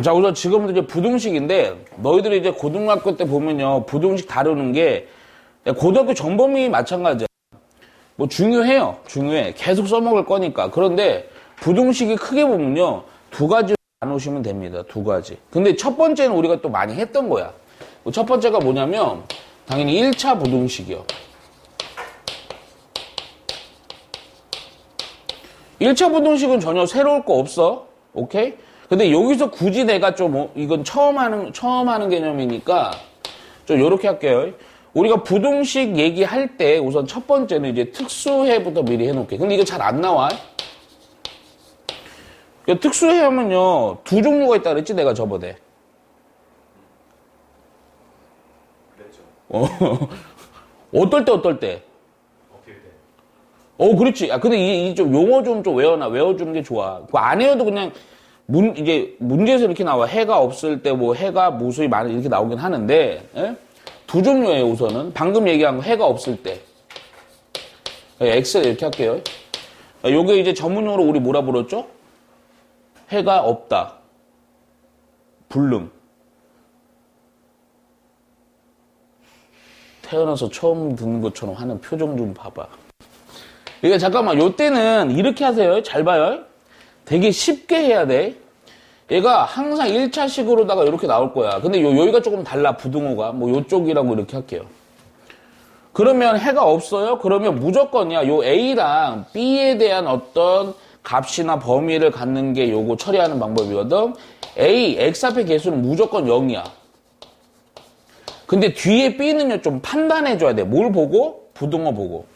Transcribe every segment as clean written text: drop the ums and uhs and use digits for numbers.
자, 우선 지금은 이제 부등식인데, 너희들이 이제 고등학교 때 보면요, 부등식 다루는 게, 고등학교 정범위 마찬가지야. 뭐 중요해요. 중요해. 계속 써먹을 거니까. 그런데 부등식이 크게 보면요, 두 가지로 나누시면 됩니다. 두 가지. 근데 첫 번째는 우리가 또 많이 했던 거야. 첫 번째가 뭐냐면, 당연히 1차 부등식이요. 1차 부등식은 전혀 새로울 거 없어. 오케이? 근데 여기서 굳이 내가 좀, 이건 처음 하는 개념이니까, 좀 요렇게 할게요. 우리가 부등식 얘기할 때 우선 첫 번째는 이제 특수해부터 미리 해놓을게. 근데 이거 잘 안 나와. 특수해 하면요, 두 종류가 있다 그랬지, 내가 저번에. 그랬죠. 어떨 때? 어필 때. 그렇지. 근데 이 좀 용어 좀 외워주는 게 좋아. 그거 안 외워도 그냥, 이게 문제에서 이렇게 나와. 해가 없을 때 뭐 해가 무수히 많은 이렇게 나오긴 하는데, 예? 두 종류예요, 우선은. 방금 얘기한 거 해가 없을 때. 엑셀 이렇게 할게요. 요게 이제 전문용어로 우리 뭐라 불렀죠? 해가 없다. 불능. 태어나서 처음 듣는 것처럼 하는 표정 좀 봐봐. 이게 잠깐만, 요때는 이렇게 하세요. 잘 봐요. 되게 쉽게 해야 돼. 얘가 항상 1차식으로다가 이렇게 나올 거야. 근데 여기가 조금 달라, 부등호가. 뭐 요쪽이라고 이렇게 할게요. 그러면 해가 없어요? 그러면 무조건이야. 요 A랑 B에 대한 어떤 값이나 범위를 갖는 게 요거 처리하는 방법이거든. A, X 앞의 개수는 무조건 0이야. 근데 뒤에 B는요, 좀 판단해줘야 돼. 뭘 보고? 부등호 보고.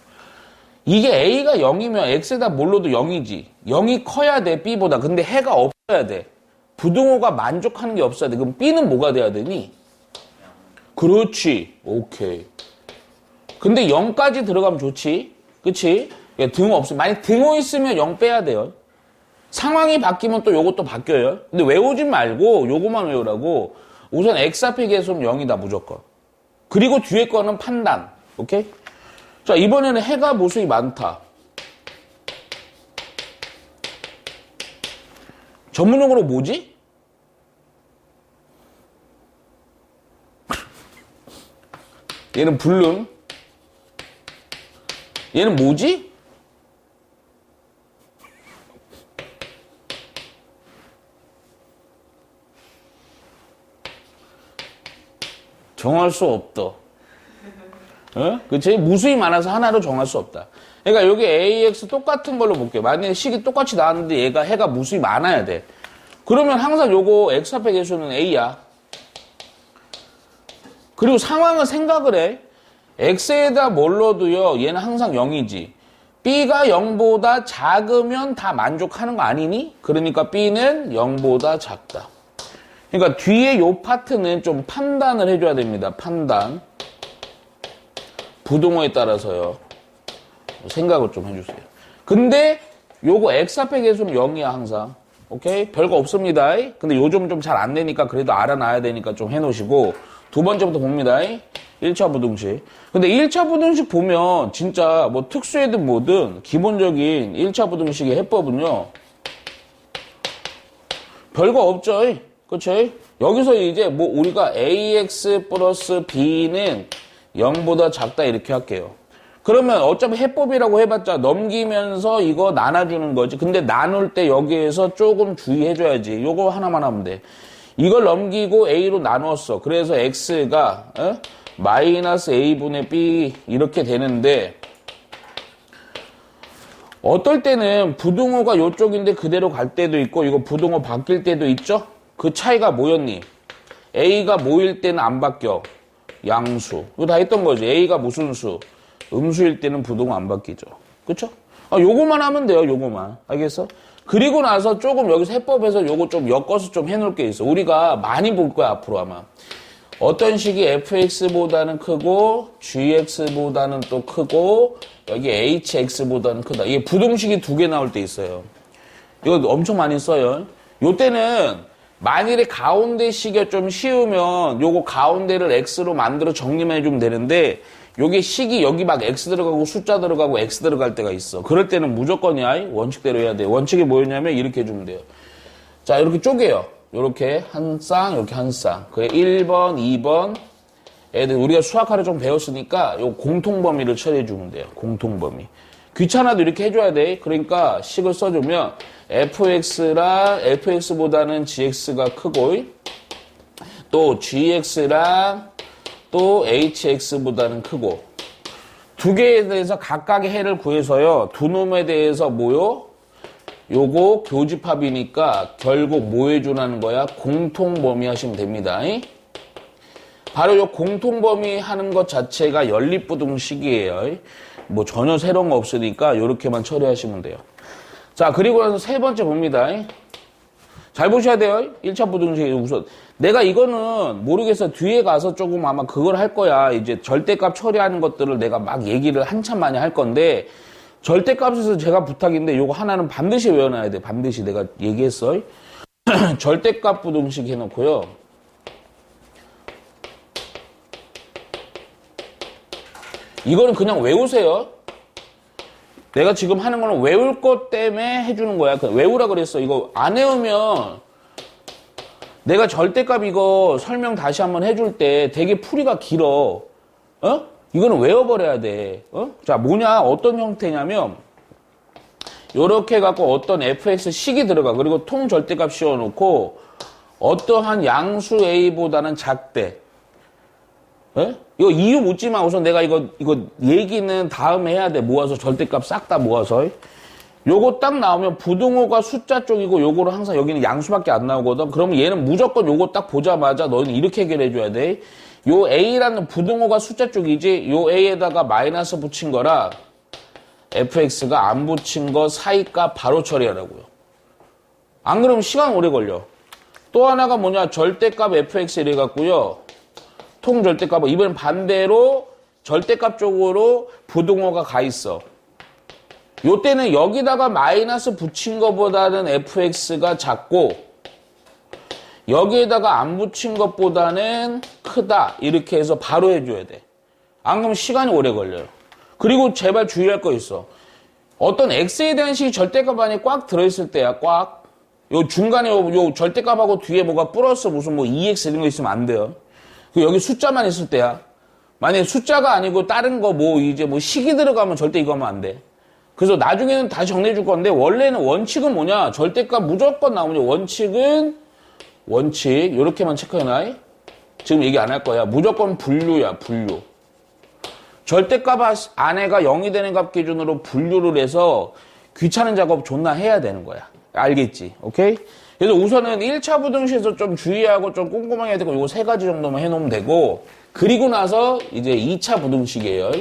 이게 A가 0이면 X에다 뭘로도 0이지. 0이 커야 돼, B보다. 근데 해가 없어야 돼. 부등호가 만족하는 게 없어야 돼. 그럼 B는 뭐가 돼야 되니? 그렇지. 오케이. 근데 0까지 들어가면 좋지. 그치? 등호 없으면. 만약 등호 있으면 0 빼야 돼요. 상황이 바뀌면 또 요것도 바뀌어요. 근데 외우지 말고 요것만 외우라고. 우선 X 앞의 개수는 0이다, 무조건. 그리고 뒤에 거는 판단. 오케이? 자, 이번에는 해가 무수히 많다. 전문용어로 뭐지? 얘는 불능. 얘는 뭐지? 정할 수 없다. 어? 그치? 무수히 많아서 하나로 정할 수 없다. 그러니까 여기 AX 똑같은 걸로 볼게요. 만약에 식이 똑같이 나왔는데 얘가 해가 무수히 많아야 돼. 그러면 항상 요거 X 앞의 개수는 A야. 그리고 상황은 생각을 해. X에다 뭘 넣어도요, 얘는 항상 0이지. B가 0보다 작으면 다 만족하는 거 아니니? 그러니까 B는 0보다 작다. 그러니까 뒤에 요 파트는 좀 판단을 해줘야 됩니다. 판단. 부등호에 따라서요. 생각을 좀 해주세요. 근데 요거 X 앞의 개수는 0이야, 항상. 오케이? 별거 없습니다. 근데 요즘 좀 잘 안 되니까 그래도 알아놔야 되니까 좀 해놓으시고, 두 번째부터 봅니다. 1차 부등식. 근데 1차 부등식 보면 진짜 뭐 특수해든 뭐든 기본적인 1차 부등식의 해법은요, 별거 없죠. 그치? 여기서 이제 뭐 우리가 AX 플러스 B는 0보다 작다 이렇게 할게요. 그러면 어차피 해법이라고 해봤자 넘기면서 이거 나눠주는 거지. 근데 나눌 때 여기에서 조금 주의해줘야지. 요거 하나만 하면 돼. 이걸 넘기고 A로 나누었어. 그래서 X가 마이너스 A분의 B 이렇게 되는데, 어떨 때는 부등호가 요쪽인데 그대로 갈 때도 있고 이거 부등호 바뀔 때도 있죠? 그 차이가 뭐였니? A가 뭐일 때는 안 바뀌어. 양수. 이거 다 했던 거지. A가 무슨 수? 음수일 때는 부등호 안 바뀌죠. 그쵸? 요거만 하면 돼요. 요거만. 알겠어? 그리고 나서 조금 여기서 해법에서 요거 좀 엮어서 좀 해놓을 게 있어. 우리가 많이 볼 거야, 앞으로 아마. 어떤 식이 fx보다는 크고 gx보다는 또 크고 여기 hx보다는 크다. 이게 부등식이 두 개 나올 때 있어요. 이거 엄청 많이 써요. 요때는 만일에 가운데 식이 좀 쉬우면 요거 가운데를 x로 만들어 정리만 해주면 되는데, 요게 식이 여기 막 x 들어가고 숫자 들어가고 x 들어갈 때가 있어. 그럴 때는 무조건이야. 원칙대로 해야 돼. 원칙이 뭐였냐면 이렇게 해주면 돼요. 자, 이렇게 쪼개요. 요렇게 한 쌍, 이렇게 한 쌍. 그래, 1번, 2번. 애들, 우리가 수학하러 좀 배웠으니까 요 공통범위를 처리해주면 돼요. 공통범위. 귀찮아도 이렇게 해줘야 돼. 그러니까 식을 써주면 fx랑 fx보다는 gx가 크고, 또 gx랑 또 hx보다는 크고, 두 개에 대해서 각각의 해를 구해서요. 두 놈에 대해서 뭐요? 요거 교집합이니까 결국 뭐 해주라는 거야? 공통범위 하시면 됩니다. 바로 요 공통범위 하는 것 자체가 연립부등식이에요. 뭐 전혀 새로운 거 없으니까 요렇게만 처리하시면 돼요. 자, 그리고 나서 세 번째 봅니다. 잘 보셔야 돼요. 1차 부등식 우선. 내가 이거는 모르겠어. 뒤에 가서 조금 아마 그걸 할 거야. 이제 절대값 처리하는 것들을 내가 막 얘기를 한참 많이 할 건데, 절대값에서 제가 부탁인데 요거 하나는 반드시 외워놔야 돼. 반드시 내가 얘기했어. 절대값 부등식 해놓고요. 이거는 그냥 외우세요. 내가 지금 하는 거는 외울 것 때문에 해주는 거야. 외우라 그랬어. 이거 안 외우면 내가 절대값 이거 설명 다시 한번 해줄 때 되게 풀이가 길어. 이거는 외워버려야 돼. 자, 뭐냐? 어떤 형태냐면 요렇게 해갖고 어떤 fx식이 들어가. 그리고 통절대값 씌워놓고 어떠한 양수 a보다는 작대. 이거 이유 묻지마. 우선 내가 이거 얘기는 다음에 해야 돼. 모아서 절대값 싹 다 모아서. 요거 딱 나오면 부등호가 숫자 쪽이고 요거는 항상 여기는 양수밖에 안 나오거든. 그러면 얘는 무조건 요거 딱 보자마자 너는 이렇게 해결해줘야 돼. 요 a라는 부등호가 숫자 쪽이지 요 a에다가 마이너스 붙인 거라 fx가 안 붙인 거 사이값 바로 처리하라고요. 안 그러면 시간 오래 걸려. 또 하나가 뭐냐? 절대값 fx 이래갖고요. 통절대값은 이번엔 반대로 절대값 쪽으로 부등호가 가 있어. 요때는 여기다가 마이너스 붙인 것보다는 fx가 작고 여기에다가 안 붙인 것보다는 크다. 이렇게 해서 바로 해줘야 돼. 안 그러면 시간이 오래 걸려요. 그리고 제발 주의할 거 있어. 어떤 x에 대한 식이 절대값 안에 꽉 들어있을 때야. 꽉. 요 중간에 요 절대값하고 뒤에 뭐가 플러스 무슨 뭐 2x 이런 거 있으면 안 돼요. 여기 숫자만 있을 때야. 만약에 숫자가 아니고 다른 거 뭐 이제 뭐 식이 들어가면 절대 이거 하면 안 돼. 그래서 나중에는 다시 정리해 줄 건데 원래는 원칙은 뭐냐? 절대값 무조건 나오냐? 원칙 요렇게만 체크해놔. 지금 얘기 안 할 거야. 무조건 분류야. 분류. 절대값 안에가 0이 되는 값 기준으로 분류를 해서 귀찮은 작업 존나 해야 되는 거야. 알겠지? 오케이? 그래서 우선은 1차 부등식에서 좀 주의하고 좀 꼼꼼하게 해야 되고 요거 세 가지 정도만 해놓으면 되고 그리고 나서 이제 2차 부등식이에요.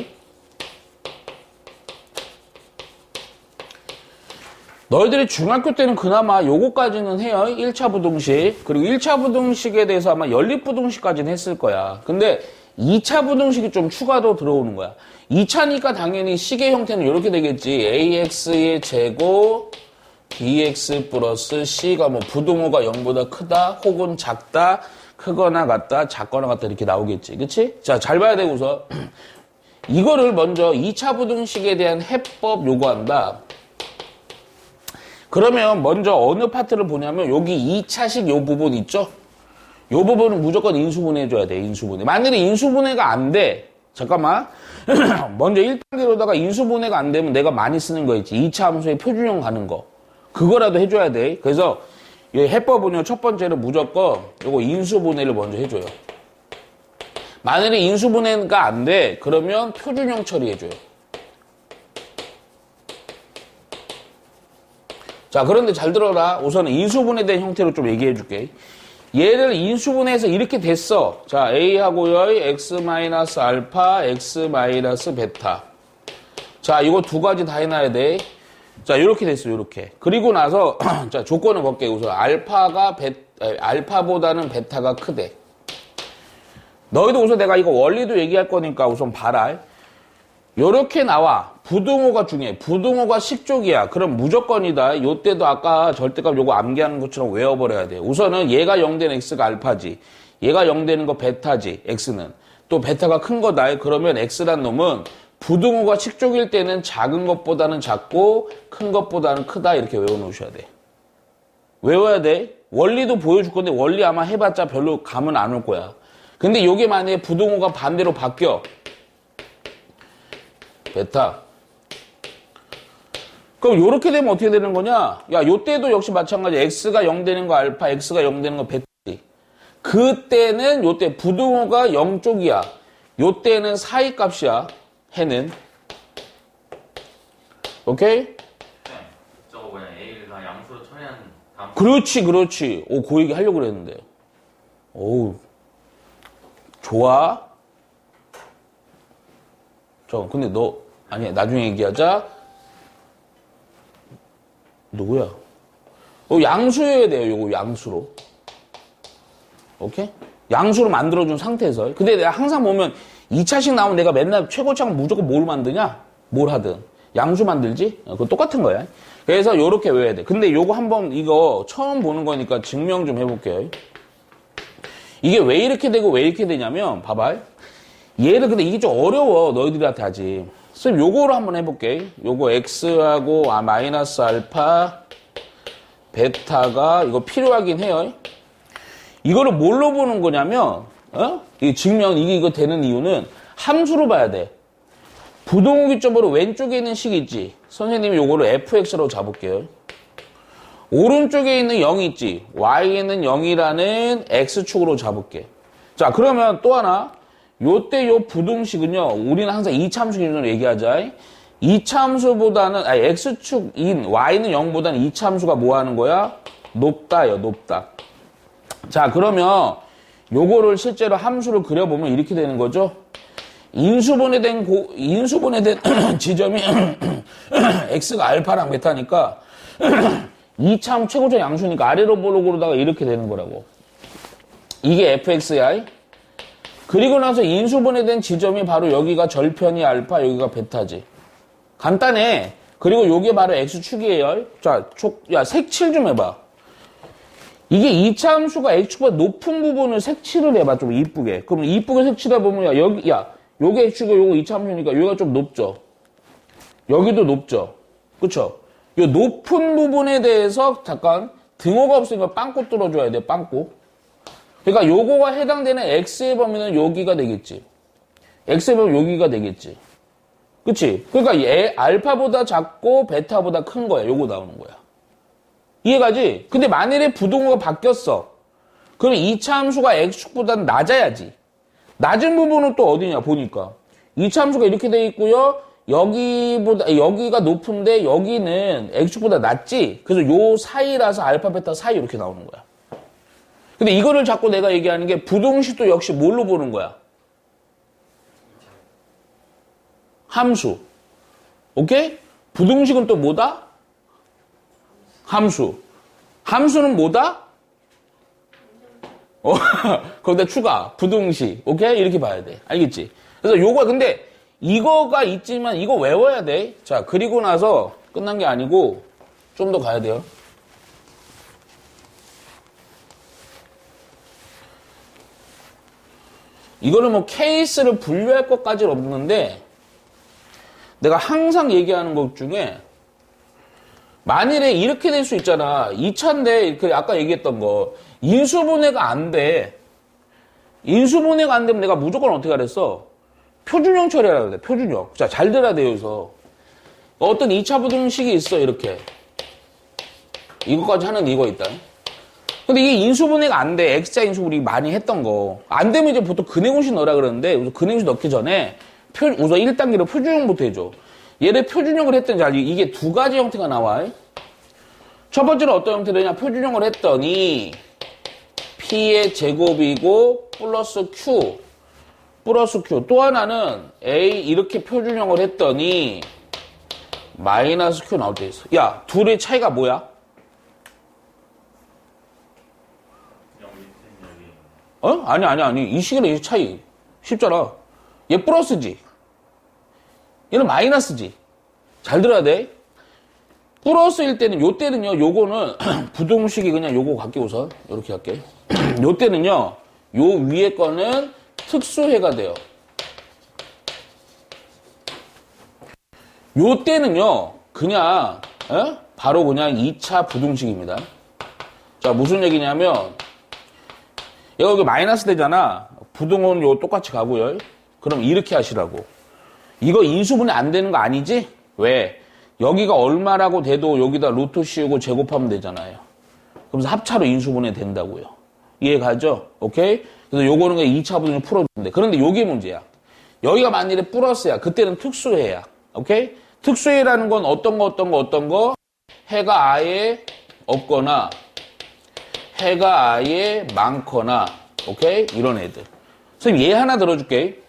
너희들이 중학교 때는 그나마 요거까지는 해요. 1차 부등식. 그리고 1차 부등식에 대해서 아마 연립부등식까지는 했을 거야. 근데 2차 부등식이 좀 추가로 들어오는 거야. 2차니까 당연히 식의 형태는 이렇게 되겠지. ax의 제곱 bx 플러스 c가 뭐 부등호가 0보다 크다 혹은 작다 크거나 같다 작거나 같다 이렇게 나오겠지. 그치? 자, 잘 봐야 돼 우선. 이거를 먼저 2차 부등식에 대한 해법 요구한다. 그러면 먼저 어느 파트를 보냐면 여기 2차식 요 부분 있죠? 요 부분은 무조건 인수분해 해줘야 돼. 인수분해. 만약에 인수분해가 안 돼. 잠깐만. 먼저 1단계로다가 인수분해가 안 되면 내가 많이 쓰는 거 있지. 2차 함수의 표준형 가는 거. 그거라도 해줘야 돼. 그래서 이 해법은요. 첫 번째로 무조건 요거 인수분해를 먼저 해줘요. 만약에 인수분해가 안 돼. 그러면 표준형 처리해줘요. 자, 그런데 잘 들어라. 우선은 인수분해에 대한 형태로 좀 얘기해 줄게. 얘를 인수분해해서 이렇게 됐어. 자, A하고요. X-알파, X-베타. 자, 이거 두 가지 다 해놔야 돼. 자, 요렇게 됐어, 요렇게. 그리고 나서, 자, 조건을 볼게. 우선, 알파보다는 베타가 크대. 너희도 우선 내가 이거 원리도 얘기할 거니까 우선 봐라. 요렇게 나와. 부등호가 중요해. 부등호가 식족이야. 그럼 무조건이다. 요때도 아까 절대값 요거 암기하는 것처럼 외워버려야 돼. 우선은 얘가 0된 x가 알파지. 얘가 0 되는 거 베타지. x는. 또 베타가 큰 거다. 그러면 x란 놈은 부등호가 식족일 때는 작은 것보다는 작고 큰 것보다는 크다. 이렇게 외워놓으셔야 돼. 외워야 돼. 원리도 보여줄 건데 원리 아마 해봤자 별로 감은 안 올 거야. 근데 요게 만약에 부동호가 반대로 바뀌어. 베타. 그럼 요렇게 되면 어떻게 되는 거냐? 야, 요때도 역시 마찬가지. x가 0 되는 거 알파, x가 0 되는 거 베타지. 그때는 요때 부동호가 0쪽이야. 요때는 사이 값이야. 해는. 오케이? 네. 저거 뭐냐 A가 양수로 처리한 다음. 그렇지. 오, 그 얘기 하려고 그랬는데. 오우. 좋아. 근데 너, 아니야, 나중에 얘기하자. 누구야? 양수여야 돼요, 요거 양수로. 오케이? 양수로 만들어준 상태에서. 근데 내가 항상 보면 2차식 나오면 내가 맨날 최고차는 무조건 뭘 만드냐? 뭘 하든. 양수 만들지? 그거 똑같은 거야. 그래서 요렇게 외워야 돼. 근데 요거 한번 이거 처음 보는 거니까 증명 좀 해볼게요. 이게 왜 이렇게 되고 왜 이렇게 되냐면, 봐봐. 얘를 근데 이게 좀 어려워. 너희들한테 아직. 그래서 요거로 한번 해볼게. 요거 x하고 마이너스 알파, 베타가 이거 필요하긴 해요. 이거를 뭘로 보는 거냐면, 이 증명, 이거 되는 이유는 함수로 봐야 돼. 부동호 기점으로 왼쪽에 있는 식 있지? 선생님이 요거를 fx로 잡을게요. 오른쪽에 있는 0이 있지? y에는 0이라는 x축으로 잡을게. 자, 그러면 또 하나. 요때 요 부동식은요, 우리는 항상 2차함수 기준으로 얘기하자. 2차함수보다는, x축인 y는 0보다는 2차함수가 뭐 하는 거야? 높다요, 높다. 자, 그러면 요거를 실제로 함수를 그려보면 이렇게 되는 거죠. 인수분해 된 지점이 x가 알파랑 베타니까 2차 최고적 양수니까 아래로 볼록으로다가 이렇게 되는 거라고. 이게 fx야. 그리고 나서 인수분해된 지점이 바로 여기가 절편이 알파, 여기가 베타지. 간단해. 그리고 요게 바로 x축이에요. 자, 색칠 좀 해봐. 이게 2차 함수가 x축보다 높은 부분을 색칠을 해봐, 좀 이쁘게. 그럼 이쁘게 색칠해 보면, 요게 x축이고 요거 2차 함수니까 여기가 좀 높죠? 여기도 높죠? 그쵸? 요 높은 부분에 대해서 잠깐 등호가 없으니까 빵꾸 뚫어줘야 돼, 빵꾸. 그러니까 요거가 해당되는 x의 범위는 여기가 되겠지. x의 범위 여기가 되겠지. 그치? 그러니까 알파보다 작고 베타보다 큰 거야. 요거 나오는 거야. 이해가지? 근데 만일에 부동호가 바뀌었어. 그럼 2차 함수가 x축보다는 낮아야지. 낮은 부분은 또 어디냐 보니까 2차 함수가 이렇게 돼 있고요. 여기가 높은데 여기는 x축보다 낮지. 그래서 요 사이라서 알파 베타 사이 이렇게 나오는 거야. 근데 이거를 자꾸 내가 얘기하는 게 부동식도 역시 뭘로 보는 거야? 함수. 오케이? 부동식은 또 뭐다? 함수. 함수는 뭐다? 거기다 추가. 부동식. 오케이? 이렇게 봐야 돼. 알겠지? 그래서 요거 근데 이거가 있지만 이거 외워야 돼. 자, 그리고 나서 끝난 게 아니고 좀 더 가야 돼요. 이거는 뭐 케이스를 분류할 것까지는 없는데 내가 항상 얘기하는 것 중에 만일에 이렇게 될 수 있잖아. 2차인데 아까 얘기했던 거 인수분해가 안 돼. 인수분해가 안 되면 내가 무조건 어떻게 하랬어? 표준형 처리하라고 그래. 표준형. 자, 잘 들어야 돼요. 여기서 어떤 2차 부등식이 있어. 이렇게 이거까지 하는 이거 있다. 근데 이게 인수분해가 안 돼. X자 인수분해 많이 했던 거. 안 되면 이제 보통 근해공식 넣으라 그러는데, 우선 근해공식 넣기 전에, 우선 1단계로 표준형부터 해줘. 얘를 표준형을 했더니, 자, 이게 두 가지 형태가 나와. 첫 번째는 어떤 형태냐? 표준형을 했더니, P의 제곱이고, 플러스 Q. 또 하나는 A 이렇게 표준형을 했더니, 마이너스 Q 나올 때 있어. 야, 둘의 차이가 뭐야? 아니. 이 식이랑 이 차이. 쉽잖아. 얘 플러스지. 얘는 마이너스지. 잘 들어야 돼. 플러스일 때는, 요 때는요, 요거는, 부동식이 그냥 요거 갈게, 우선. 요렇게 할게. 요 때는요, 요 위에 거는 특수해가 돼요. 요 때는요, 그냥, 바로 그냥 2차 부동식입니다. 자, 무슨 얘기냐면 여기 마이너스 되잖아. 부등호는 요 똑같이 가고요. 그럼 이렇게 하시라고. 이거 인수분해 안 되는 거 아니지? 왜? 여기가 얼마라고 돼도 여기다 루트 씌우고 제곱하면 되잖아요. 그러면서 합차로 인수분해 된다고요. 이해 가죠? 오케이? 그래서 요거는 2차 부등식 풀어주는데. 그런데 요게 문제야. 여기가 만일에 플러스야. 그때는 특수해야. 오케이? 특수해라는 건 어떤 거? 해가 아예 없거나 해가 아예 많거나, 오케이? 이런 애들. 선생님, 얘 하나 들어줄게.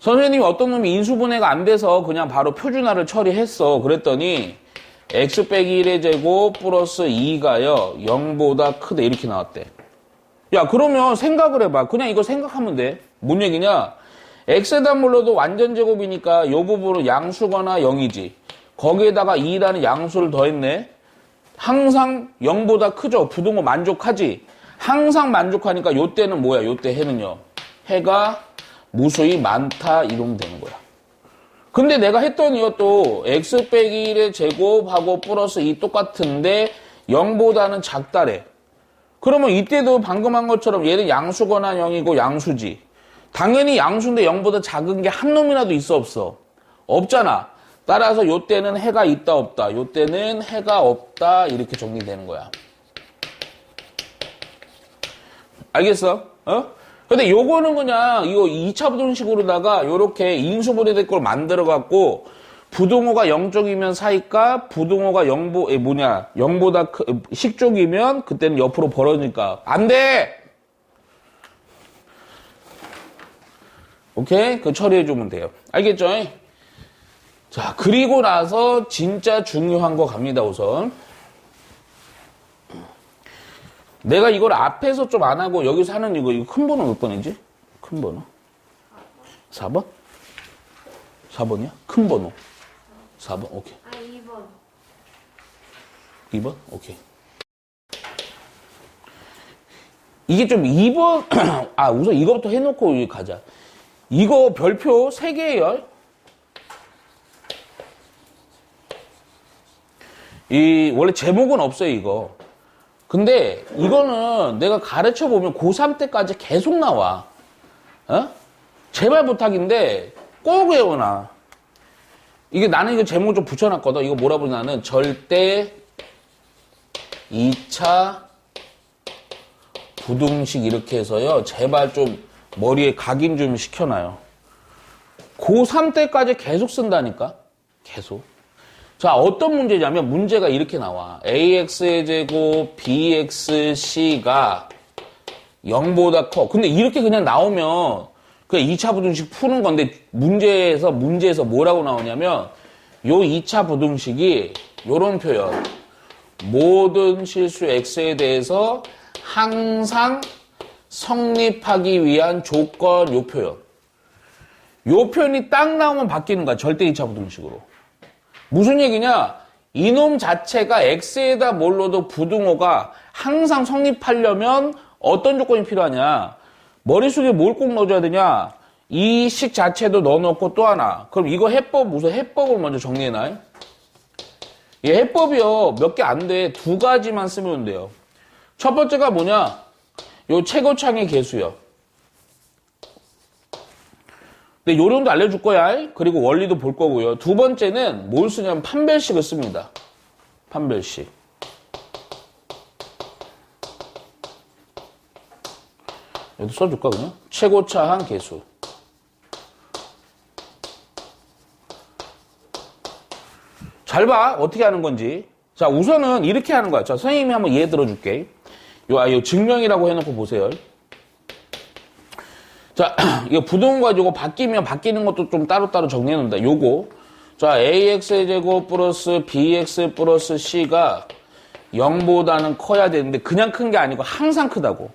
선생님이 어떤 놈이 인수분해가 안 돼서 그냥 바로 표준화를 처리했어. 그랬더니, x 빼기 1의 제곱 플러스 2가요, 0보다 크다. 이렇게 나왔대. 야, 그러면 생각을 해봐. 그냥 이거 생각하면 돼. 뭔 얘기냐? x에다 물러도 완전 제곱이니까 이 부분은 양수거나 0이지. 거기에다가 2라는 양수를 더했네. 항상 0보다 크죠? 부등호 만족하지? 항상 만족하니까 요때는 뭐야? 요때 해는요. 해가 무수히 많다 이러면 되는 거야. 근데 내가 했던 이것도 x 빼기 1의 제곱하고 플러스 2 똑같은데 0보다는 작다래. 그러면 이때도 방금 한 것처럼 얘는 양수거나 0이고 양수지. 당연히 양수인데 0보다 작은 게 한 놈이라도 있어 없어? 없잖아. 따라서 요때는 해가 있다 없다. 요때는 해가 없다. 이렇게 정리되는 거야. 알겠어? 근데 요거는 그냥 이거 2차 부등식으로다가 요렇게 인수분해될 걸 만들어 갖고 부등호가 0쪽이면 사이값, 부등호가 0보다 식쪽이면 그때는 옆으로 벌어지니까 안 돼. 오케이? 그 처리해주면 돼요. 알겠죠? 자, 그리고 나서 진짜 중요한 거 갑니다, 우선. 내가 이걸 앞에서 좀 안 하고 여기서 하는 이거 큰 번호 몇 번이지? 큰 번호? 4번? 4번이야? 큰 번호. 4번, 오케이. 2번. 2번? 오케이. 이게 좀 2번, 우선 이거부터 해놓고 가자. 이거 별표 3개예요. 원래 제목은 없어요, 이거. 근데 이거는 내가 가르쳐 보면 고3 때까지 계속 나와. 제발 부탁인데 꼭 외워놔. 이게 나는 이거 제목 좀 붙여놨거든. 이거 뭐라 부르냐는 절대 2차 부등식 이렇게 해서요. 제발 좀 머리에 각인 좀 시켜놔요. 고3 때까지 계속 쓴다니까. 계속. 자, 어떤 문제냐면 문제가 이렇게 나와. ax의 제곱 bxc가 0보다 커. 근데 이렇게 그냥 나오면 그냥 2차 부등식 푸는 건데 문제에서 뭐라고 나오냐면 요 2차 부등식이 요런 표현. 모든 실수 x에 대해서 항상 성립하기 위한 조건 요 표현. 요 표현이 딱 나오면 바뀌는 거야. 절대 2차 부등식으로. 무슨 얘기냐? 이놈 자체가 x에다 몰라도 부등호가 항상 성립하려면 어떤 조건이 필요하냐? 머릿속에 뭘 꼭 넣어줘야 되냐? 이 식 자체도 넣어놓고 또 하나. 그럼 이거 우선 해법을 먼저 정리해놔. 이 해법이요. 몇 개 안 돼. 2가지만 쓰면 돼요. 첫 번째가 뭐냐? 요 최고창의 개수요. 근데 요령도 알려줄 거야. 그리고 원리도 볼 거고요. 두 번째는 뭘 쓰냐면 판별식을 씁니다. 판별식. 여기도 써줄까 그냥? 최고차항 개수. 잘 봐. 어떻게 하는 건지. 자, 우선은 이렇게 하는 거야. 자, 선생님이 한번 예를 들어줄게. 요 증명이라고 해놓고 보세요. 자, 이거 부등호 가지고 바뀌면 바뀌는 것도 좀 따로따로 정리해놓는다. 요거. 자, ax의 제곱 플러스 bx 플러스 c가 0보다는 커야 되는데 그냥 큰 게 아니고 항상 크다고.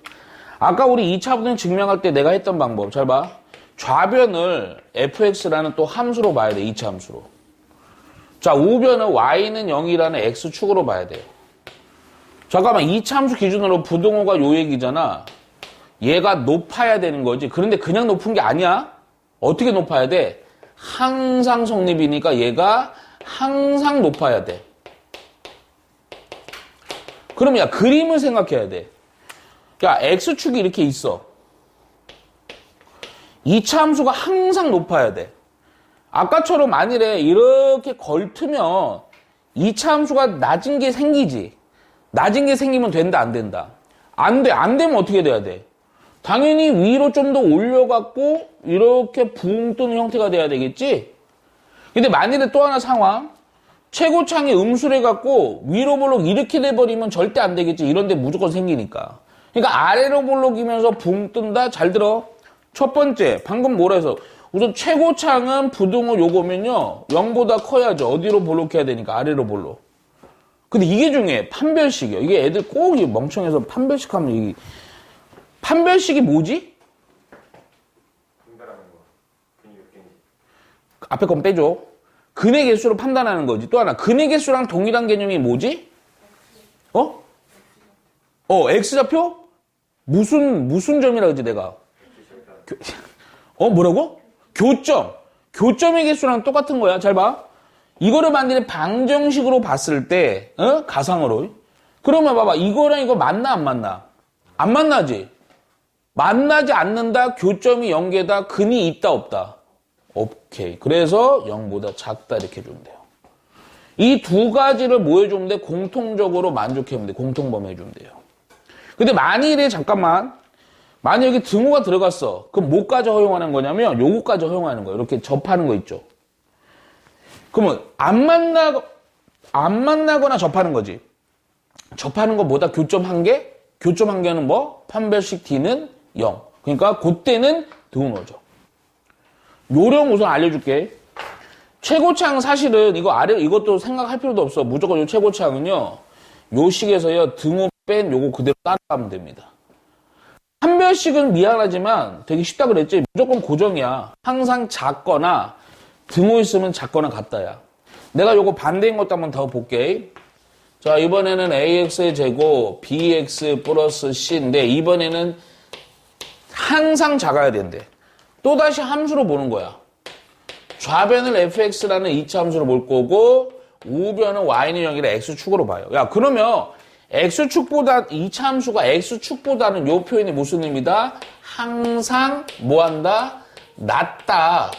아까 우리 2차 부등 증명할 때 내가 했던 방법. 잘 봐. 좌변을 fx라는 또 함수로 봐야 돼. 2차 함수로. 자, 우변은 y는 0이라는 x축으로 봐야 돼요. 잠깐만, 2차 함수 기준으로 부등호가 요 얘기잖아. 얘가 높아야 되는 거지. 그런데 그냥 높은 게 아니야. 어떻게 높아야 돼? 항상 성립이니까 얘가 항상 높아야 돼. 그럼 야, 그림을 생각해야 돼. 야, X축이 이렇게 있어. 이차 함수가 항상 높아야 돼. 아까처럼 만일에 이렇게 걸트면 이차 함수가 낮은 게 생기지. 낮은 게 생기면 된다, 안 된다? 안 돼. 안 되면 어떻게 돼야 돼? 당연히 위로 좀 더 올려갖고 이렇게 붕 뜨는 형태가 돼야 되겠지? 근데 만일에 또 하나 상황, 최고창이 음수를 해갖고 위로 볼록 이렇게 돼버리면 절대 안 되겠지. 이런데 무조건 생기니까. 그러니까 아래로 볼록이면서 붕 뜬다? 잘 들어. 첫 번째, 방금 뭐라 해서 우선 최고창은 부등호 요거면요 0보다 커야죠. 어디로 볼록해야 되니까 아래로 볼록. 근데 이게 중요해. 판별식이요. 이게 애들 꼭 멍청해서 판별식 하면 이게 판별식이 뭐지? 분별하는 거. 근육 갱지. 앞에 건 빼줘. 근의 개수로 판단하는 거지. 또 하나 근의 개수랑 동일한 개념이 뭐지? X좌표? 무슨 점이라 그러지 내가? 뭐라고? 교점. 교점의 개수랑 똑같은 거야. 잘 봐. 이거를 만약에 방정식으로 봤을 때, 가상으로. 그러면 봐봐. 이거랑 이거 맞나, 안 맞나? 안 만나지? 만나지 않는다. 교점이 0개다. 근이 있다, 없다? 오케이. 그래서 0보다 작다. 이렇게 해주면 돼요. 이 두 가지를 뭐 해주면 돼? 공통적으로 만족해주면 돼. 공통범위 해주면 돼요. 근데 만일에, 잠깐만. 만약 여기 등호가 들어갔어. 그럼 뭐까지 허용하는 거냐면 요거까지 허용하는 거예요. 이렇게 접하는 거 있죠. 그러면 안 만나거나 접하는 거지. 접하는 것보다 교점 한 개? 교점 한 개는 뭐? 판별식 D는 0. 그러니까 그때는 등호죠. 요령 우선 알려줄게. 최고창 사실은 이것도 생각할 필요도 없어. 무조건 요 최고창은요. 요 식에서요. 등호 뺀 요거 그대로 따라가면 됩니다. 판별식은 미안하지만 되게 쉽다 그랬지. 무조건 고정이야. 항상 작거나 등호 있으면 작거나 같다야. 내가 요거 반대인 것도 한번 더 볼게. 자, 이번에는 AX의 제곱 BX 플러스 C인데 이번에는 항상 작아야 된대. 또다시 함수로 보는 거야. 좌변을 fx라는 2차 함수로 볼 거고 우변은 y는 0이라 x축으로 봐요. 야, 그러면 x축보다 2차 함수가 x축보다는 요 표현이 무슨 의미다? 항상 뭐한다? 낮다.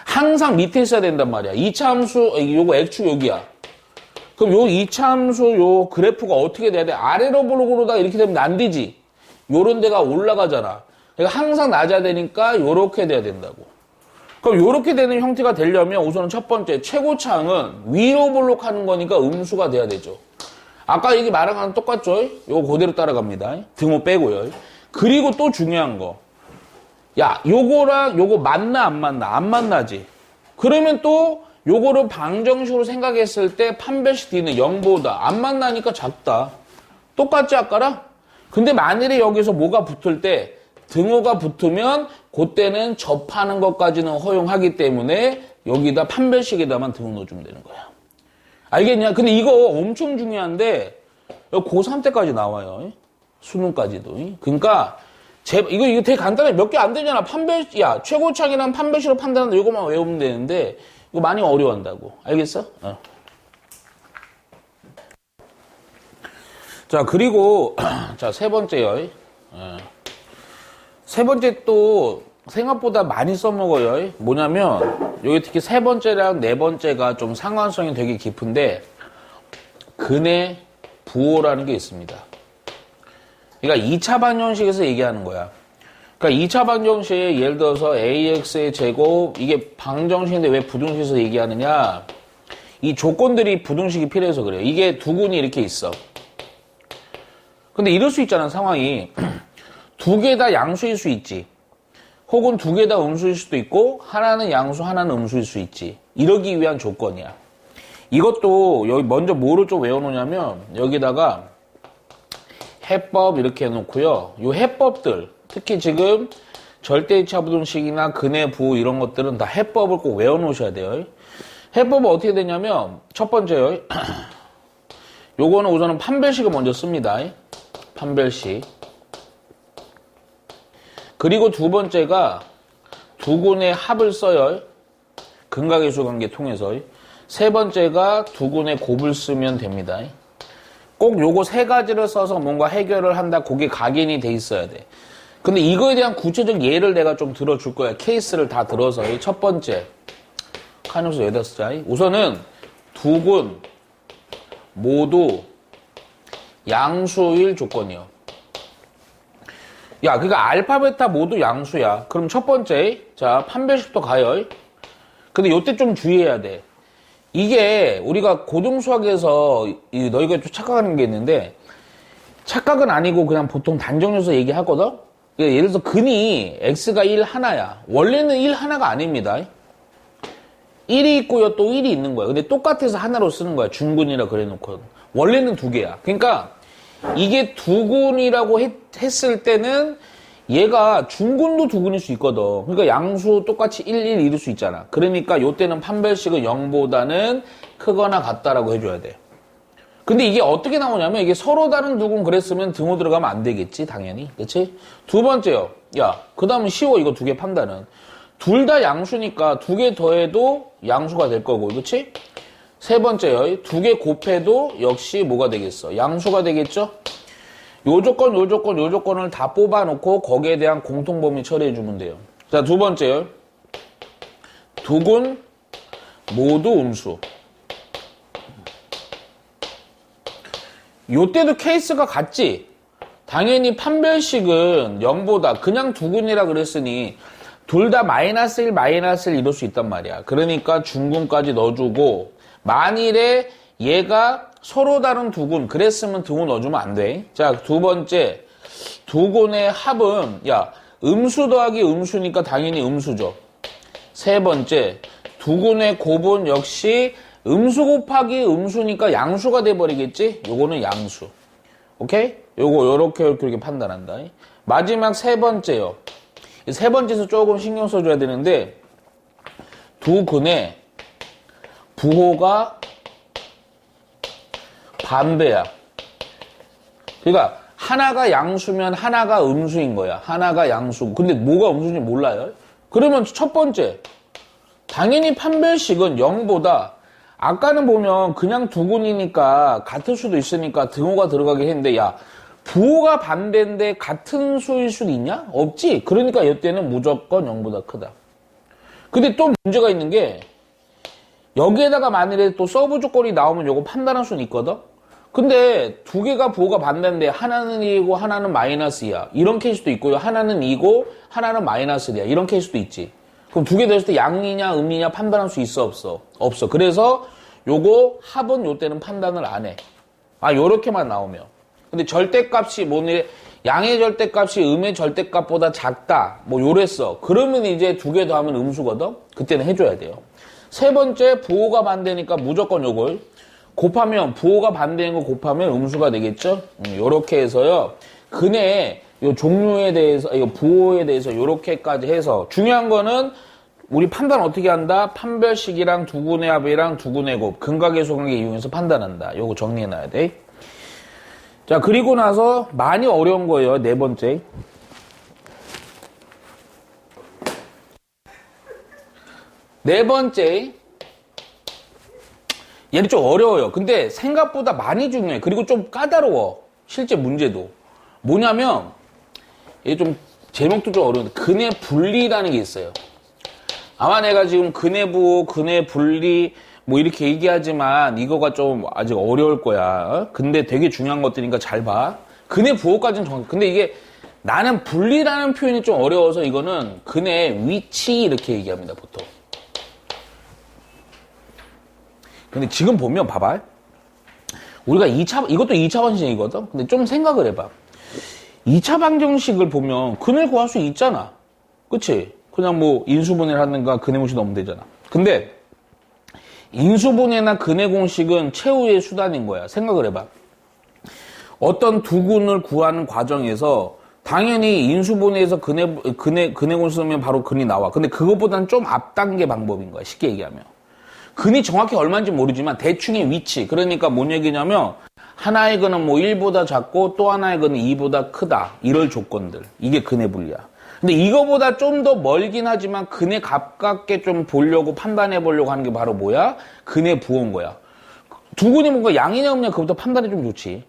항상 밑에 있어야 된단 말이야. 2차 함수 요거 x축 여기야. 그럼 요 2차 함수 요 그래프가 어떻게 돼야 돼? 아래로 볼록으로다 이렇게 되면 안 되지. 요런 데가 올라가잖아. 그러니까 항상 낮아야 되니까 요렇게 돼야 된다고. 그럼 요렇게 되는 형태가 되려면 우선은 첫 번째 최고창은 위로 볼록하는 거니까 음수가 돼야 되죠. 아까 얘기 말한 거랑 똑같죠? 요거 그대로 따라갑니다. 등호 빼고요. 그리고 또 중요한 거. 야, 요거랑 요거 맞나 안 맞나? 안 만나지. 그러면 또 요거를 방정식으로 생각했을 때 판별식 D는 0보다 안 만나니까 작다. 똑같지 아까랑? 근데 만일에 여기서 뭐가 붙을 때 등호가 붙으면 그때는 접하는 것까지는 허용하기 때문에 여기다 판별식에다만 등호 넣어주면 되는 거야. 알겠냐? 근데 이거 엄청 중요한데 고3 때까지 나와요. 수능까지도. 그러니까 이거 되게 간단해. 몇 개 안 되잖아. 최고창이랑 판별식으로 판단한다. 이거만 외우면 되는데 이거 많이 어려워한다고. 알겠어? 자, 그리고 자, 세 번째요. 세 번째 또 생각보다 많이 써먹어요. 뭐냐면 여기 특히 세 번째랑 네 번째가 좀 상관성이 되게 깊은데 근의 부호라는 게 있습니다. 그러니까 2차 방정식에서 얘기하는 거야. 그러니까 2차 방정식에 예를 들어서 AX의 제곱 이게 방정식인데 왜 부등식에서 얘기하느냐. 이 조건들이 부등식이 필요해서 그래요. 이게 두 군이 이렇게 있어. 근데 이럴 수 있잖아 상황이. 두 개 다 양수일 수 있지. 혹은 두 개 다 음수일 수도 있고 하나는 양수 하나는 음수일 수 있지. 이러기 위한 조건이야. 이것도 여기 먼저 뭐로 좀 외워놓냐면 여기다가 해법 이렇게 해놓고요. 이 해법들 특히 지금 절대 2차 부등식이나 근의 부호 이런 것들은 다 해법을 꼭 외워놓으셔야 돼요. 해법은 어떻게 되냐면 첫 번째요. 요거는 우선은 판별식을 먼저 씁니다. 판별식. 그리고 두 번째가 두 군의 합을 써요. 근각의수 관계 통해서. 세 번째가 두 군의 곱을 쓰면 됩니다. 꼭 요거 세 가지를 써서 뭔가 해결을 한다. 그게 각인이 돼 있어야 돼. 근데 이거에 대한 구체적 예를 내가 좀 들어줄 거야. 케이스를 다 들어서. 이 첫 번째. 카누스 여기다 쓰자. 우선은 두 군 모두 양수일 조건이요. 야, 그러니까 알파, 베타 모두 양수야. 그럼 첫 번째. 자, 판별식부터 가요. 근데 요때 좀 주의해야 돼. 이게 우리가 고등수학에서 너희가 좀 착각하는 게 있는데 착각은 아니고 그냥 보통 단정해서 얘기하거든? 예를 들어서 근이 x가 1 하나야. 원래는 1 하나가 아닙니다. 1이 있고요. 또 1이 있는 거야. 근데 똑같아서 하나로 쓰는 거야. 중근이라 그래 놓고. 원래는 두 개야. 그러니까 이게 두근이라고 했을 때는 얘가 중근도 두근일 수 있거든. 그러니까 양수 똑같이 1, 1 이룰 수 있잖아. 그러니까 요때는 판별식은 0보다는 크거나 같다라고 해줘야 돼. 근데 이게 어떻게 나오냐면 이게 서로 다른 두근 그랬으면 등호 들어가면 안 되겠지, 당연히. 그치? 두 번째요. 야, 그 다음은 쉬워. 이거 두 개 판단은. 둘 다 양수니까 두 개 더해도 양수가 될 거고, 그치? 세 번째요. 두 개 곱해도 역시 뭐가 되겠어? 양수가 되겠죠? 요 조건, 요 조건, 요 조건을 다 뽑아놓고 거기에 대한 공통범위 처리해주면 돼요. 자, 두 번째요. 두 군 모두 음수. 요때도 케이스가 같지? 당연히 판별식은 0보다 그냥 두 군이라 그랬으니 둘 다 마이너스 1, 마이너스 1 이럴 수 있단 말이야. 그러니까 중군까지 넣어주고 만일에 얘가 서로 다른 두 군 그랬으면 등호 넣어주면 안 돼. 자, 두 번째 두 군의 합은 야 음수 더하기 음수니까 당연히 음수죠. 세 번째 두 군의 곱은 역시 음수 곱하기 음수니까 양수가 돼버리겠지? 요거는 양수. 오케이? 요거 요렇게 판단한다. 마지막 세 번째요. 세 번째에서 조금 신경 써줘야 되는데 두 근의 부호가 반배야. 그러니까 하나가 양수면 하나가 음수인 거야. 하나가 양수고. 근데 뭐가 음수인지 몰라요? 그러면 첫 번째 당연히 판별식은 0보다 아까는 보면 그냥 두 군이니까 같을 수도 있으니까 등호가 들어가게 했는데 야 부호가 반대인데 같은 수일 수도 있냐? 없지. 그러니까 이때는 무조건 0보다 크다. 근데 또 문제가 있는 게 여기에다가 만일에 또 서브 조건이 나오면 요거 판단할 수는 있거든? 근데 두 개가 부호가 반대인데 하나는 2고 하나는 마이너스 2야. 이런 케이스도 있고요. 하나는 2고 하나는 마이너스 1이야. 이런 케이스도 있지. 그럼 두 개 됐을 때 양이냐 음이냐 판단할 수 있어 없어? 없어. 그래서 요거 합은 요때는 판단을 안 해. 아 요렇게만 나오면. 근데 절대값이 뭐니 양의 절대값이 음의 절대값보다 작다. 뭐 요랬어. 그러면 이제 두 개 더하면 음수거든? 그때는 해줘야 돼요. 세 번째 부호가 반대니까 무조건 요걸 곱하면 부호가 반대인 거 곱하면 음수가 되겠죠? 요렇게 해서요. 근의 요 종류에 대해서 이거 부호에 대해서 요렇게까지 해서 중요한 거는 우리 판단 어떻게 한다? 판별식이랑 두군의 합이랑 두군의 곱 근각계수 관계 이용해서 판단한다. 요거 정리해놔야 돼. 자 그리고 나서 많이 어려운 거예요. 네 번째. 네 번째. 얘는 좀 어려워요. 근데 생각보다 많이 중요해. 그리고 좀 까다로워. 실제 문제도. 뭐냐면 얘 좀 제목도 좀 어려운데 근의 분리라는 게 있어요. 아마 내가 지금 근의 부호, 근의 분리 뭐 이렇게 얘기하지만 이거가 좀 아직 어려울 거야. 근데 되게 중요한 것들이니까 잘 봐. 근의 부호까지는 정확해. 근데 이게 나는 분리라는 표현이 좀 어려워서 이거는 근의 위치 이렇게 얘기합니다. 보통. 근데 지금 보면 봐봐. 우리가 이것도 2차 방정식이거든? 근데 좀 생각을 해봐. 2차 방정식을 보면 근을 구할 수 있잖아. 그치? 그냥 뭐 인수분해를 하는가 근의 공식 넣으면 되잖아. 근데 인수분해나 근의 공식은 최후의 수단인 거야. 생각을 해봐. 어떤 두 근을 구하는 과정에서 당연히 인수분해에서 근의 공식 쓰면 바로 근이 나와. 근데 그것보다는 좀 앞단계 방법인 거야. 쉽게 얘기하면. 근이 정확히 얼마인지 모르지만 대충의 위치. 그러니까 뭔 얘기냐면 하나의 근은 뭐 1보다 작고 또 하나의 근은 2보다 크다. 이럴 조건들. 이게 근의 분리야. 근데 이거보다 좀 더 멀긴 하지만 근에 가깝게 좀 보려고 판단해 보려고 하는 게 바로 뭐야? 근의 부호인 거야. 두 근이 뭔가 양이냐 없냐 그것부터 판단이 좀 좋지.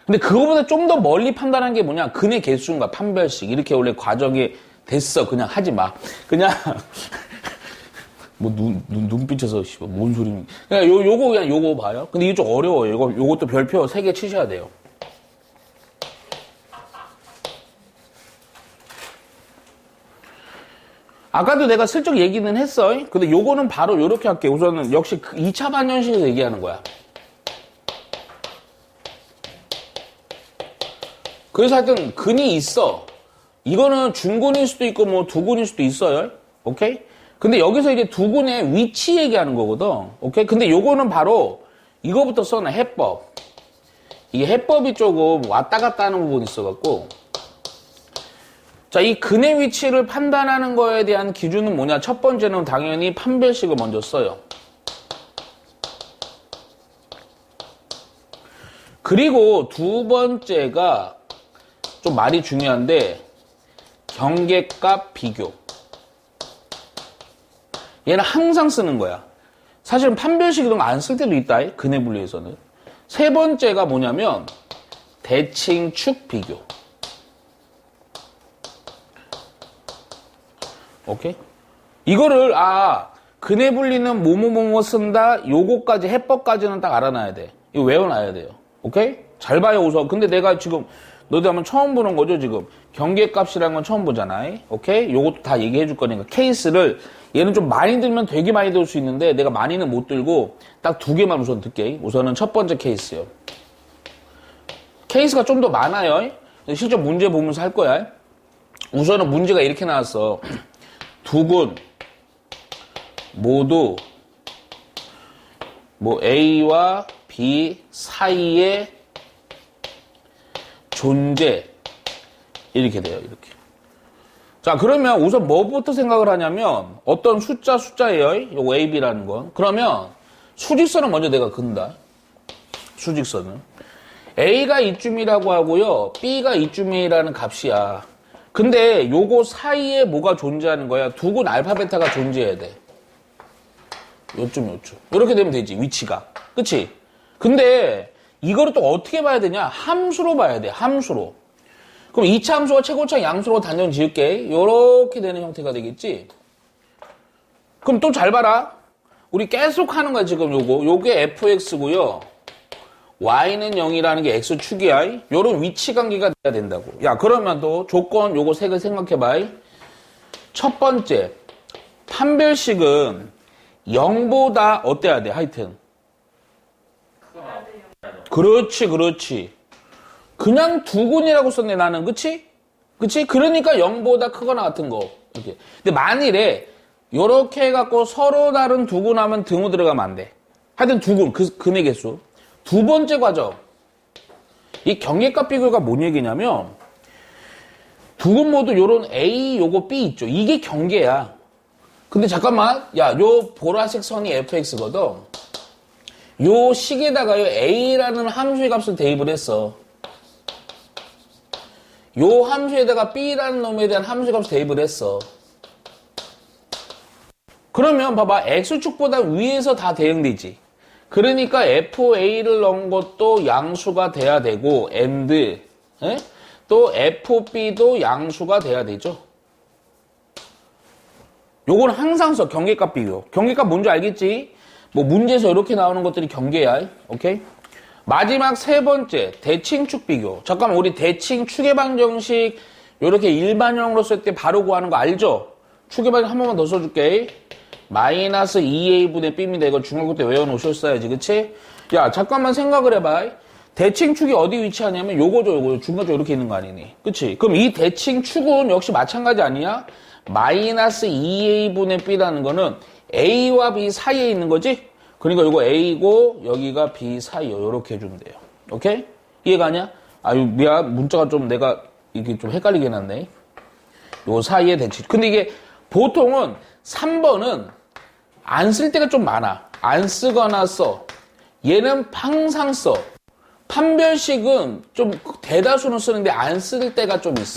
근데 그거보다 좀 더 멀리 판단한 게 뭐냐? 근의 개수인가 판별식. 이렇게 원래 과정이 됐어. 그냥 하지 마. 그냥 뭐 눈빛에서 뭔 소리니? 그냥 요거 그냥 요거 봐요. 근데 이게 좀 어려워요. 요것도 별표 3개 치셔야 돼요. 아까도 내가 슬쩍 얘기는 했어. 근데 요거는 바로 요렇게 할게. 우선은 역시 2차 반연식에서 얘기하는 거야. 그래서 하여튼 근이 있어. 이거는 중근일 수도 있고 뭐 두근일 수도 있어요. 오케이? 근데 여기서 이제 두근의 위치 얘기하는 거거든. 오케이? 근데 요거는 바로 이거부터 써놔. 해법. 이게 해법이 조금 왔다 갔다 하는 부분이 있어갖고. 자, 이 근의 위치를 판단하는 거에 대한 기준은 뭐냐? 첫 번째는 당연히 판별식을 먼저 써요. 그리고 두 번째가 좀 말이 중요한데 경계값 비교. 얘는 항상 쓰는 거야. 사실은 판별식 이런 거 안 쓸 때도 있다. 근의 분리에서는. 세 번째가 뭐냐면 대칭축 비교. 오케이? 이거를 근의 분리는 뭐뭐뭐뭐 쓴다. 요거까지 해법까지는 딱 알아놔야 돼. 이거 외워놔야 돼요. 오케이? 잘 봐요 우선. 근데 내가 지금 너희들 한번 처음 보는 거죠 지금. 경계값이라는 건 처음 보잖아. 오케이? 요것도 다 얘기해 줄 거니까 케이스를 얘는 좀 많이 들면 되게 많이 들 수 있는데 내가 많이는 못 들고 딱 2개만 우선 듣게. 우선은 첫 번째 케이스요. 케이스가 좀 더 많아요. 실제 문제 보면서 할 거야. 우선은 문제가 이렇게 나왔어. 두 군 모두 뭐 A와 B 사이에 존재 이렇게 돼요. 이렇게. 자, 그러면 우선 뭐부터 생각을 하냐면 어떤 숫자예요. 요거 A, B라는 건. 그러면 수직선은 먼저 내가 그은다. 수직선은. A가 이쯤이라고 하고요. B가 이쯤이라는 값이야. 근데 요거 사이에 뭐가 존재하는 거야? 두근 알파 베타가 존재해야 돼. 요쯤. 이렇게 되면 되지. 위치가. 그치? 근데 이거를 또 어떻게 봐야 되냐? 함수로 봐야 돼. 함수로. 그럼 2차 함수가 최고차 양수로 단정 지을게. 요렇게 되는 형태가 되겠지? 그럼 또 잘 봐라. 우리 계속 하는 거야, 지금 요거. 요게 fx고요. y는 0이라는 게 x축이야. 요런 위치 관계가 돼야 된다고. 야, 그러면 또 조건 요거 3개 생각해봐. 첫 번째, 판별식은 0보다 어때야 돼, 하여튼. 그렇지. 그냥 두근이라고 썼네, 나는. 그치? 그러니까 0보다 크거나 같은 거. 이렇게. 근데 만일에, 요렇게 해갖고 서로 다른 두근하면 등호 들어가면 안 돼. 하여튼 두근, 근의 개수. 두 번째 과정. 이 경계값 비교가 뭔 얘기냐면, 두근 모두 요런 A, 요거 B 있죠. 이게 경계야. 근데 잠깐만, 야, 요 보라색 선이 fx거든. 요 식에다가요, A라는 함수의 값을 대입을 했어. 요 함수에다가 B라는 놈에 대한 함수의 값을 대입을 했어. 그러면 봐봐, X축보다 위에서 다 대응되지. 그러니까 FA를 넣은 것도 양수가 돼야 되고, and, 또 FB도 양수가 돼야 되죠. 요거는 항상 써, 경계값 비교. 경계값 뭔지 알겠지? 뭐 문제에서 이렇게 나오는 것들이 경계야. 오케이? 마지막 세 번째, 대칭축 비교. 잠깐만, 우리 대칭 추계방정식 요렇게 일반형으로 쓸 때 바로 구하는 거 알죠? 추계방정 한 번만 더 써줄게. 마이너스 2a분의 b입니다. 이거 중학교 때 외워놓으셨어야지, 그치? 야, 잠깐만 생각을 해봐. 대칭축이 어디 위치하냐면 요거죠, 요거. 중간쪽으로 이렇게 있는 거 아니니? 그치? 그럼 이 대칭축은 역시 마찬가지 아니야? 마이너스 2a분의 b라는 거는 a와 b 사이에 있는 거지? 그러니까 요거 a고 여기가 b 사이요. 요렇게 해주면 돼요. 오케이? 이해가 아냐? 아유, 미안. 문자가 좀 내가 이게 좀 헷갈리게 해놨네. 요 사이에 대칭. 근데 이게 보통은 3번은 안 쓸 때가 좀 많아. 안 쓰거나 써. 얘는 항상 써. 판별식은 좀 대다수는 쓰는데 안 쓸 때가 좀 있어.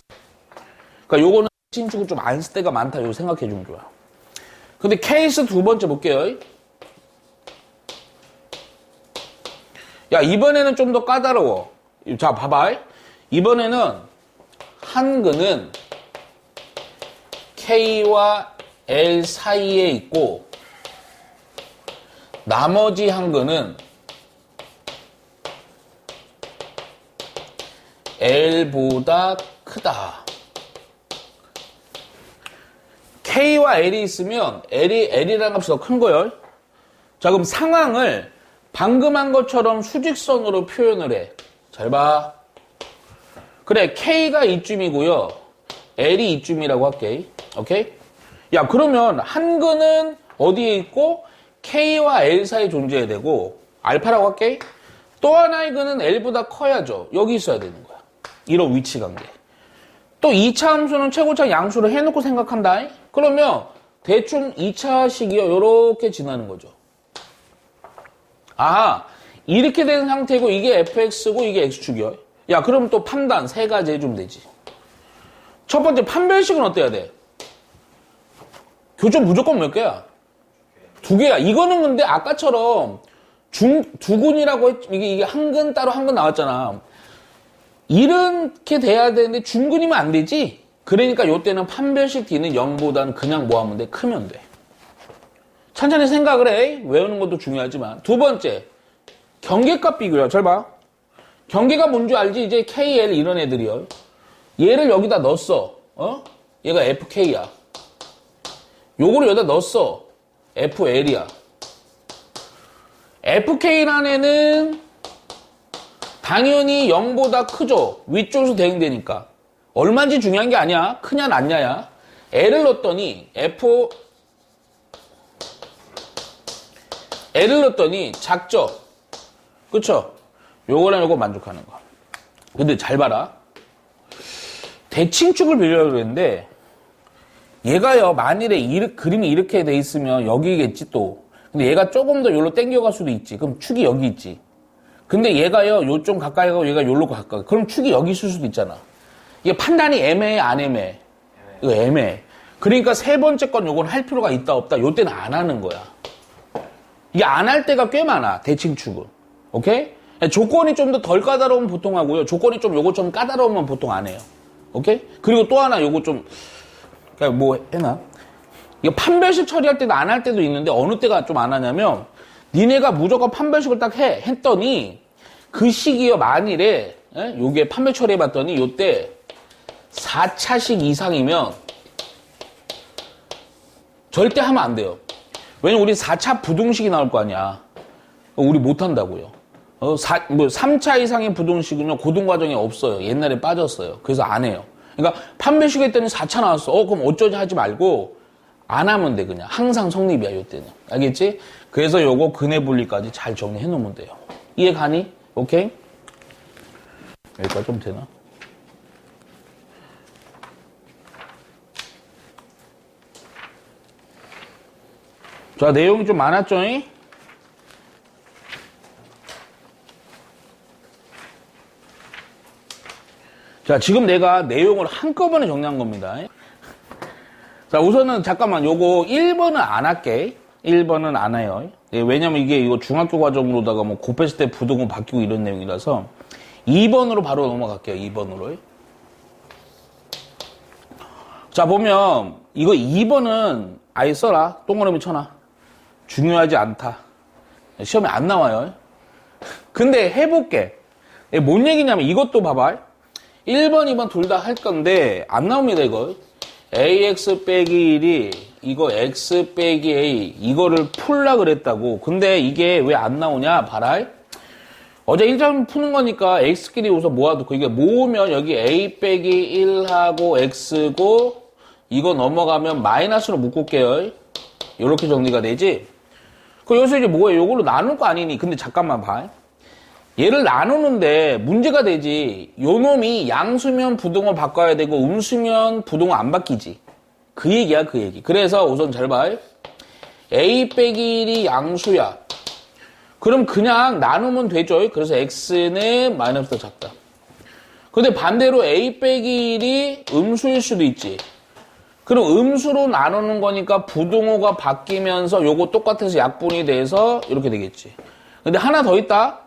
그러니까 요거는 대칭축을 좀 안 쓸 때가 많다. 이거 생각해 주면 좋아. 근데 케이스 두 번째 볼게요. 야, 이번에는 좀 더 까다로워. 자, 봐봐. 이번에는 한근은 K와 L 사이에 있고 나머지 한근은 L보다 크다. K와 L이 있으면 L이라는 값이 더 큰 거예요. 자, 그럼 상황을 방금 한 것처럼 수직선으로 표현을 해. 잘 봐. 그래, K가 이쯤이고요. L이 이쯤이라고 할게. 오케이? 야, 그러면 한근은 어디에 있고 K와 L 사이에 존재해야 되고 알파라고 할게. 또 하나의 근은 L보다 커야죠. 여기 있어야 되는 거야. 이런 위치 관계. 또 2차 함수는 최고차 양수를 해놓고 생각한다. 그러면 대충 2차식이요. 요렇게 지나는 거죠. 아, 이렇게 된 상태고 이게 fx고 이게 x축이요. 야, 그럼 또 판단 세 가지 해주면 되지. 첫 번째 판별식은 어때야 돼? 교점 무조건 몇 개야? 2개야. 이거는 근데 아까처럼 두근이라고 했, 이게 한근 따로 한근 나왔잖아. 이렇게 돼야 되는데 중근이면 안 되지? 그러니까 요때는 판별식 D는 0보다는 그냥 뭐 하면 돼? 크면 돼. 천천히 생각을 해. 외우는 것도 중요하지만. 두 번째, 경계값 비교야. 잘 봐. 경계가 뭔지 알지? 이제 KL 이런 애들이요. 얘를 여기다 넣었어. 얘가 FK야. 요거를 여기다 넣었어. FL이야. FK라는 애는 당연히 0보다 크죠. 위쪽에서 대응되니까. 얼마인지 중요한 게 아니야. 크냐 낮냐야. L을 넣었더니 L을 넣었더니 작죠. 그쵸? 요거랑 요거 만족하는 거. 근데 잘 봐라. 대칭축을 빌려고 그랬는데 얘가요, 만일에 그림이 이렇게 돼 있으면 여기겠지 또. 근데 얘가 조금 더 여기로 당겨갈 수도 있지. 그럼 축이 여기 있지. 근데 얘가요, 요 좀 가까이 가고 얘가 요로 가까이. 그럼 축이 여기 있을 수도 있잖아. 이게 판단이 애매해, 안 애매해? 이거 애매해. 그러니까 세 번째 건 요건 할 필요가 있다, 없다. 요 때는 안 하는 거야. 이게 안 할 때가 꽤 많아, 대칭축은. 오케이? 조건이 좀 더 덜 까다로우면 보통 하고요. 조건이 좀 요거 좀 까다로우면 보통 안 해요. 오케이? 그리고 또 하나 요거 좀, 그러니까 뭐 해나? 이거 판별식 처리할 때도 안 할 때도 있는데 어느 때가 좀 안 하냐면 니네가 무조건 판별식을 딱 했더니 그 시기에 만일에 요게 판별 처리해봤더니 요때 4차식 이상이면 절대 하면 안 돼요. 왜냐면 우리 4차 부동식이 나올 거 아니야. 우리 못한다고요. 3차 이상의 부동식은요, 고등과정에 없어요. 옛날에 빠졌어요. 그래서 안 해요. 그러니까 판별식 했더니 4차 나왔어. 그럼 어쩌지 하지 말고 안 하면 돼, 그냥. 항상 성립이야, 요때는. 알겠지? 그래서 요거 근해 분리까지 잘 정리해 놓으면 돼요. 이해 가니? 오케이? 여기까지 좀 되나? 자, 내용이 좀 많았죠? 자, 지금 내가 내용을 한꺼번에 정리한 겁니다. 자, 우선은 잠깐만 요거 1번은 안 할게. 1번은 안 해요. 왜냐면 이거 중학교 과정으로다가 뭐 곱했을 때 부등호 바뀌고 이런 내용이라서 2번으로 바로 넘어갈게요. 2번으로. 자, 보면 이거 2번은 아예 써라. 동그라미 쳐놔. 중요하지 않다. 시험에 안 나와요. 근데 해볼게. 뭔 얘기냐면 이것도 봐봐. 1번, 2번 둘 다 할 건데 안 나옵니다, 이거. ax 빼기 1이 이거 x 빼기 a 이거를 풀라 그랬다고. 근데 이게 왜 안 나오냐? 봐라. 어제 1점 푸는 거니까 x끼리 우선 모아두고 이게 모으면 여기 a 빼기 1하고 x고 이거 넘어가면 마이너스로 묶을게요. 이렇게 정리가 되지? 그럼 여기서 이제 뭐예요? 이걸로 나눌 거 아니니? 근데 잠깐만 봐. 얘를 나누는데 문제가 되지. 요 놈이 양수면 부등호 바꿔야 되고 음수면 부등호 안 바뀌지. 그 얘기야, 그 얘기. 그래서 우선 잘 봐. a 빼기 1이 양수야. 그럼 그냥 나누면 되죠. 그래서 x는 마이너스보다 작다. 근데 반대로 a 빼기 1이 음수일 수도 있지. 그럼 음수로 나누는 거니까 부등호가 바뀌면서 요거 똑같아서 약분이 돼서 이렇게 되겠지. 근데 하나 더 있다.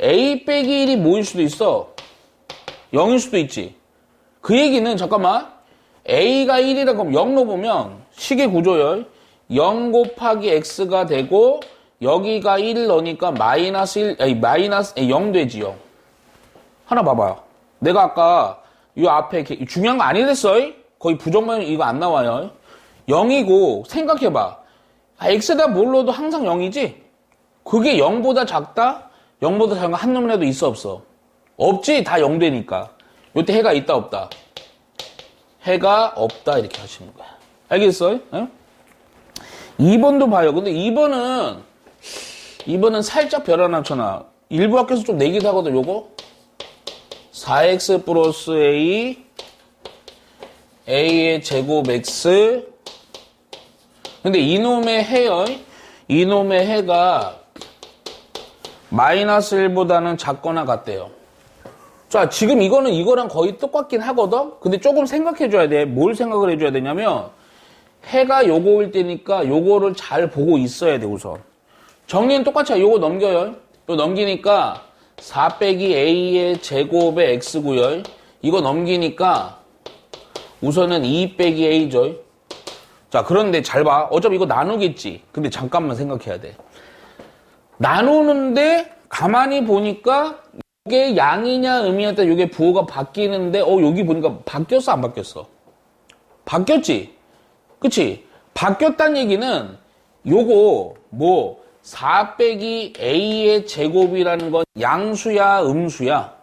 A 빼기 1이 뭐일 수도 있어? 0일 수도 있지. 그 얘기는 잠깐만 A가 1이라고 하면 0 넣어보면 식의 구조요. 0 곱하기 X가 되고 여기가 1 넣으니까 마이너스 0 되지 0. 하나 봐봐요. 내가 아까 이 앞에 중요한 거 아니랬어. 거의 부정만 이거 안 나와요. 0이고 생각해봐. X에다 뭘 넣어도 항상 0이지? 그게 0보다 작다? 0보다 작은 거 한 놈이라도 있어 없어? 없지? 다 0 되니까. 요때 해가 있다 없다? 해가 없다 이렇게 하시는 거야. 알겠어요? 네? 2번도 봐요. 근데 2번은 살짝 별 하나 쳐놔. 일부 학교에서 좀 내기도 하거든 요거. 4x 플러스 a a의 제곱 x. 근데 이놈의 해요. 이놈의 해가 마이너스 1보다는 작거나 같대요. 자, 지금 이거는 이거랑 거의 똑같긴 하거든? 근데 조금 생각해줘야 돼. 뭘 생각을 해줘야 되냐면, 해가 요거일 때니까 요거를 잘 보고 있어야 돼, 우선. 정리는 똑같이 요거 넘겨요. 요 넘기니까 4 빼기 a의 제곱의 x고요. 이거 넘기니까 우선은 2 빼기 a죠. 자, 그런데 잘 봐. 어차피 이거 나누겠지. 근데 잠깐만 생각해야 돼. 나누는데 가만히 보니까 이게 양이냐 음이냐 때 이게 부호가 바뀌는데 여기 보니까 바뀌었어 안 바뀌었어? 바뀌었지? 그치? 바뀌었다는 얘기는 요거 4 빼기 a의 제곱이라는 건 양수야 음수야?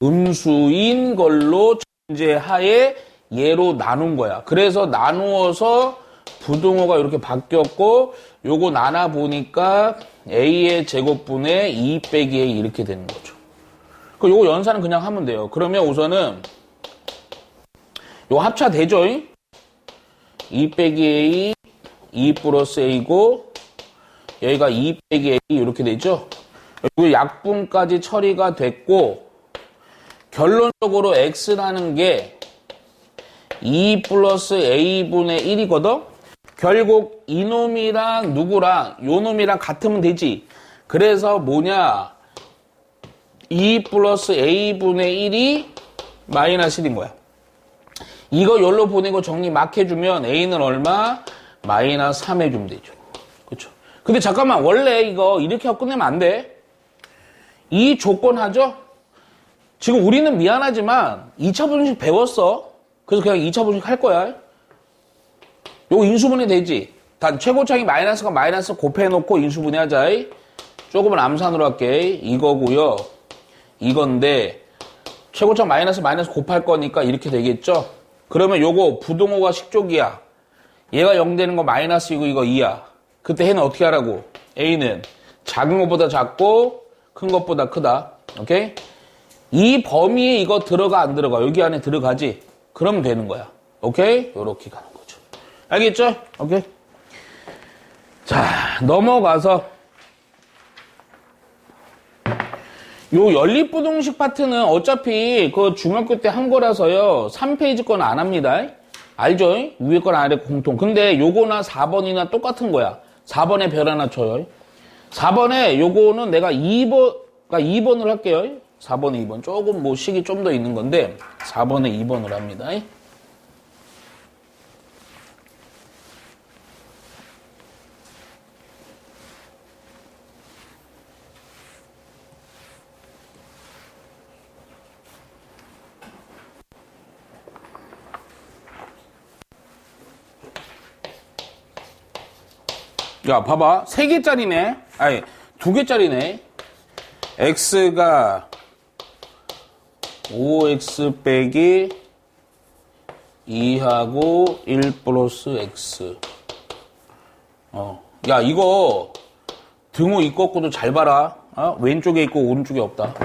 음수인 걸로 전제하에 얘로 나눈 거야. 그래서 나누어서 부등호가 이렇게 바뀌었고 요거 나눠 보니까 a의 제곱분의 2 빼기 a 이렇게 되는 거죠. 그 요거 연산은 그냥 하면 돼요. 그러면 우선은 요거 합차되죠? 2 빼기 a, 2 플러스 a고 여기가 2 빼기 a 이렇게 되죠? 그리고 약분까지 처리가 됐고 결론적으로 x라는 게 2 플러스 a분의 1이거든? 결국 이놈이랑 누구랑 요놈이랑 같으면 되지. 그래서 뭐냐 2 플러스 a분의 1이 마이너스 1인 거야. 이거 열로 보내고 정리 막 해주면 a는 얼마? 마이너스 3 해주면 되죠. 그쵸? 근데 잠깐만 원래 이거 이렇게 하고 끝내면 안 돼. 이 조건 하죠? 지금 우리는 미안하지만 2차 분식 배웠어. 그래서 그냥 2차 분식 할 거야. 요거 인수분해 되지? 단 최고차이 마이너스가 마이너스 곱해놓고 인수분해 하자. 조금은 암산으로 할게. 이거고요. 이건데 최고차 마이너스 곱할 거니까 이렇게 되겠죠? 그러면 요거 부등호가 식족이야. 얘가 0 되는 거 마이너스이고 이거 2야. 그때 해는 어떻게 하라고? A는 작은 것보다 작고 큰 것보다 크다. 오케이? 이 범위에 이거 들어가 안 들어가? 여기 안에 들어가지? 그러면 되는 거야. 오케이? 요렇게 가는 거죠. 알겠죠? 오케이? 자, 넘어가서 요 연립부등식 파트는 어차피 그 중학교 때 한 거라서요. 3페이지 거는 안 합니다. 알죠? 위에 건 아래 공통. 근데 요거나 4번이나 똑같은 거야. 4번에 별 하나 쳐요. 4번에 요거는 내가 2번을 할게요. 4번에 2번. 조금 뭐 식이 좀 더 있는 건데 4번에 2번을 합니다. 야, 봐봐. 3개짜리네. 아니, 2개짜리네. x가 5x 빼기 2하고 1 플러스 x. 야, 이거 등호 있고 없고도 잘 봐라. 왼쪽에 있고 오른쪽에 없다.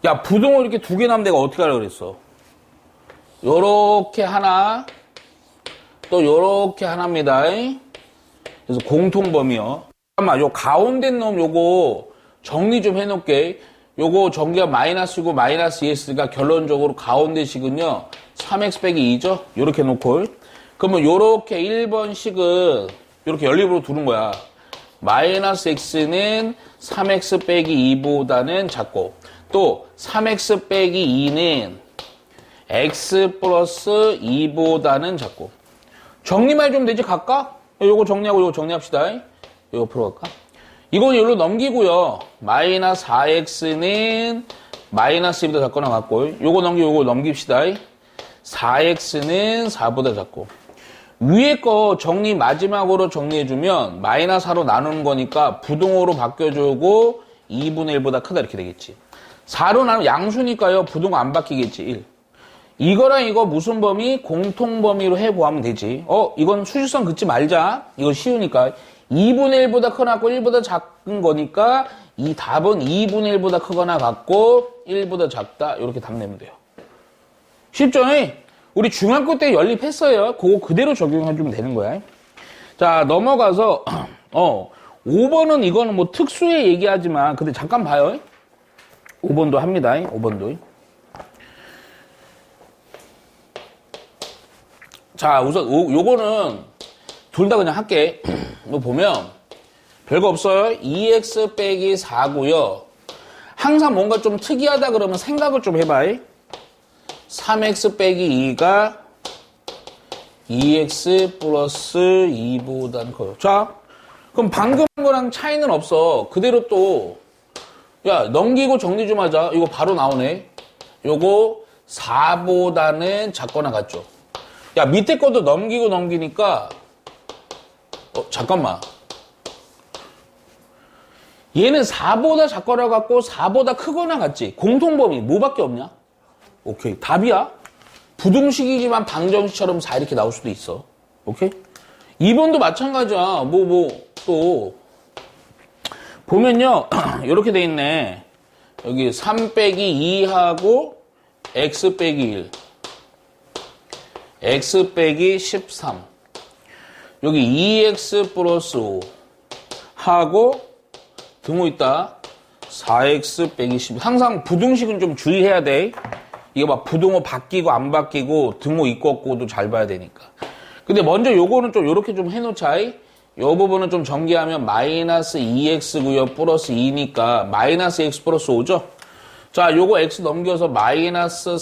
야, 부등호 이렇게 2개 남면 내가 어떻게 하려고 그랬어? 요렇게 하나, 또 요렇게 하나입니다. 그래서 공통범위요. 잠깐만, 요 가운데 놈 요거 정리 좀 해놓을게. 요거 전기가 마이너스고 마이너스 2x가 결론적으로 가운데 식은요 3x 빼기 2죠? 요렇게 놓고 그러면 요렇게 1번 식은 요렇게 연립으로 두는 거야. 마이너스 x는 3x 빼기 2보다는 작고, 또 3x 빼기 2는 x 플러스 2보다는 작고. 정리만 해주면 되지, 각각? 요거 정리하고 요거 정리합시다. 요거 풀어갈까? 이건 여기로 넘기고요. 마이너스 4x는 마이너스 2보다 작거나 같고, 요거 넘기고 요거 넘깁시다. 4x는 4보다 작고. 위에 거 정리 마지막으로 정리해주면 마이너스 4로 나누는 거니까 부동호로 바뀌어주고 2분의 1보다 크다 이렇게 되겠지. 4로 나누면 양수니까요. 부동호 안 바뀌겠지. 1. 이거랑 이거 무슨 범위? 공통범위로 해보하면 되지. 이건 수직선 긋지 말자. 이거 쉬우니까. 2분의 1보다 크거나 같고 1보다 작은 거니까 이 답은 2분의 1보다 크거나 같고 1보다 작다. 이렇게 답 내면 돼요. 쉽죠? 우리 중학교 때 연립했어요. 그거 그대로 적용해주면 되는 거야. 자, 넘어가서 5번은 이거는 뭐 특수에 얘기하지만 근데 잠깐 봐요. 5번도 합니다. 5번도. 자, 우선 요거는 둘 다 그냥 할게. 뭐 보면 별거 없어요. 2x 빼기 4고요. 항상 뭔가 좀 특이하다 그러면 생각을 좀 해봐. 3x 빼기 2가 2x 플러스 2보다는 커요. 자, 그럼 방금 거랑 차이는 없어. 그대로 또, 야, 넘기고 정리 좀 하자. 이거 바로 나오네. 요거 4보다는 작거나 같죠. 야, 밑에 것도 넘기고 넘기니까, 잠깐만. 얘는 4보다 작거나 같고 4보다 크거나 같지. 공통범위 뭐밖에 없냐? 오케이. 답이야. 부등식이지만 방정식처럼 4 이렇게 나올 수도 있어. 오케이? 2번도 마찬가지야. 또. 보면요. 이렇게 돼 있네. 여기 3 빼기 2하고 x 빼기 1. x 빼기 13. 여기 2x 플러스 5 하고 등호 있다. 4x 빼기 10. 항상 부등식은 좀 주의해야 돼. 이거 막 부등호 바뀌고 안 바뀌고 등호 있고 없고도 잘 봐야 되니까. 근데 먼저 요거는 좀 요렇게 좀 해놓자. 요 부분은 좀 전개하면 마이너스 2x고요. 플러스 2니까 마이너스 x 플러스 5죠. 자, 요거 x 넘겨서 마이너스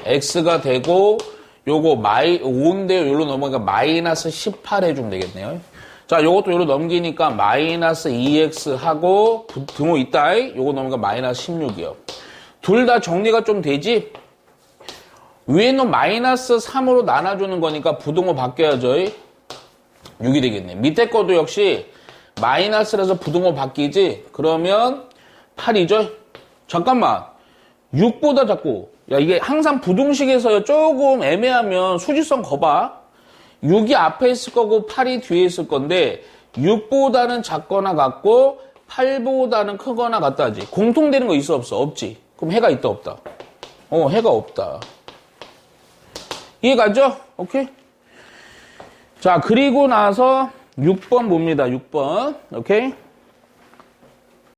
3x가 되고 요거 5인데요. 요로 넘어가니까 마이너스 18 해주면 되겠네요. 자, 요것도 요로 넘기니까 마이너스 2x 하고 등호 있다. 요거 넘어가니까 마이너스 16이요. 둘 다 정리가 좀 되지? 위에는 마이너스 3으로 나눠주는 거니까 부등호 바뀌어야죠. 6이 되겠네. 밑에 것도 역시 마이너스라서 부등호 바뀌지? 그러면 8이죠? 잠깐만. 6보다 작고. 야, 이게 항상 부등식에서 조금 애매하면 수직선 거봐. 6이 앞에 있을 거고 8이 뒤에 있을 건데 6보다는 작거나 같고 8보다는 크거나 같다지. 공통되는 거 있어 없어? 없지. 그럼 해가 있다 없다? 해가 없다. 이해가죠? 오케이? 자, 그리고 나서 6번 봅니다. 6번. 오케이?